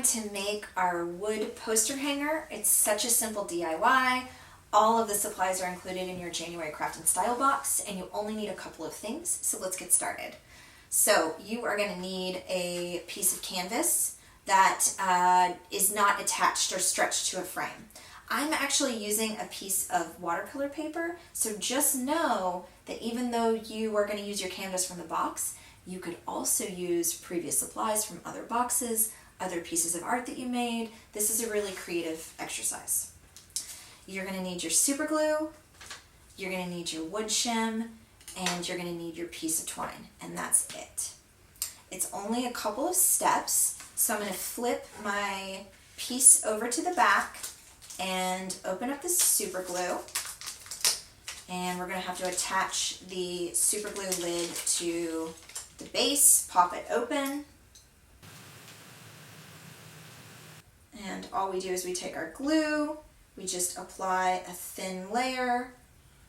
going to make our wood poster hanger. It's such a simple DIY. All of the supplies are included in your January Craft and Style box, and you only need a couple of things, so let's get started. So you are going to need a piece of canvas that is not attached or stretched to a frame. I'm actually using a piece of watercolor paper, so just know that even though you are going to use your canvas from the box, you could also use previous supplies from other boxes, other pieces of art that you made. This is a really creative exercise. You're going to need your super glue, you're going to need your wood shim, and you're going to need your piece of twine, and that's it. It's only a couple of steps, so I'm going to flip my piece over to the back and open up the super glue, and we're going to have to attach the super glue lid to the base, pop it open, and all we do is we take our glue, we just apply a thin layer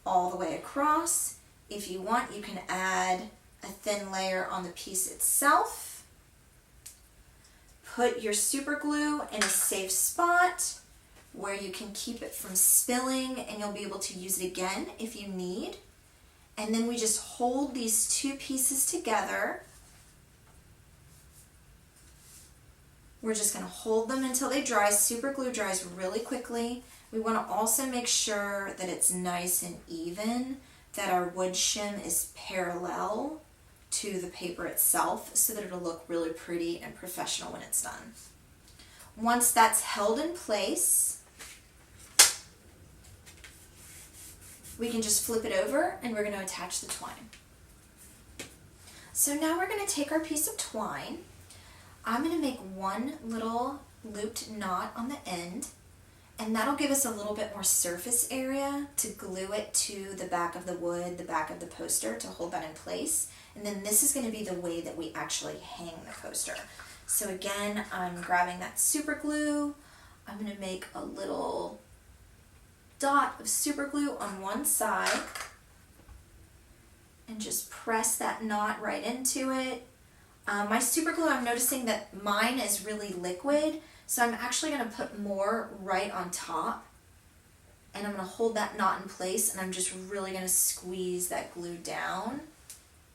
all the way across. If you want, you can add a thin layer on the piece itself. Put your super glue in a safe spot where you can keep it from spilling, and you'll be able to use it again if you need. And then we just hold these two pieces together. We're just going to hold them until they dry. Super glue dries really quickly. We want to also make sure that it's nice and even, that our wood shim is parallel to the paper itself so that it'll look really pretty and professional when it's done. Once that's held in place, we can just flip it over and we're going to attach the twine. So now we're going to take our piece of twine. I'm going to make one little looped knot on the end, and that'll give us a little bit more surface area to glue it to the back of the wood, the back of the poster, to hold that in place. And then this is going to be the way that we actually hang the poster. So again, I'm grabbing that super glue. I'm going to make a little dot of super glue on one side and just press that knot right into it. My super glue, I'm noticing that mine is really liquid, so I'm actually going to put more right on top, and I'm going to hold that knot in place, and I'm just really going to squeeze that glue down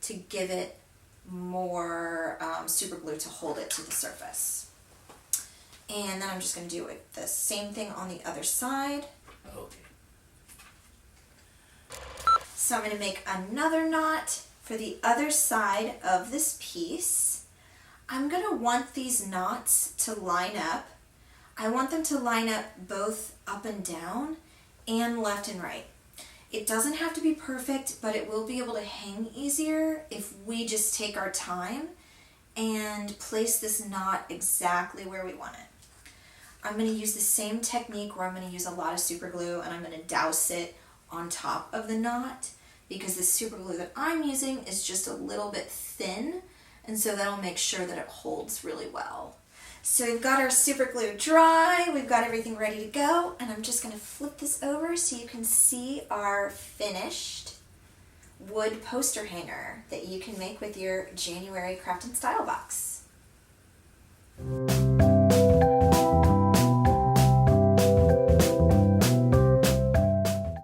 to give it more super glue to hold it to the surface. And then I'm just going to do it the same thing on the other side. Okay. So I'm going to make another knot for the other side of this piece. I'm going to want these knots to line up. I want them to line up both up and down and left and right. It doesn't have to be perfect, but it will be able to hang easier if we just take our time and place this knot exactly where we want it. I'm going to use the same technique where I'm going to use a lot of super glue, and I'm going to douse it on top of the knot, because the super glue that I'm using is just a little bit thin, and so that'll make sure that it holds really well. So we've got our super glue dry, we've got everything ready to go, and I'm just going to flip this over so you can see our finished wood poster hanger that you can make with your January Craft and Style box.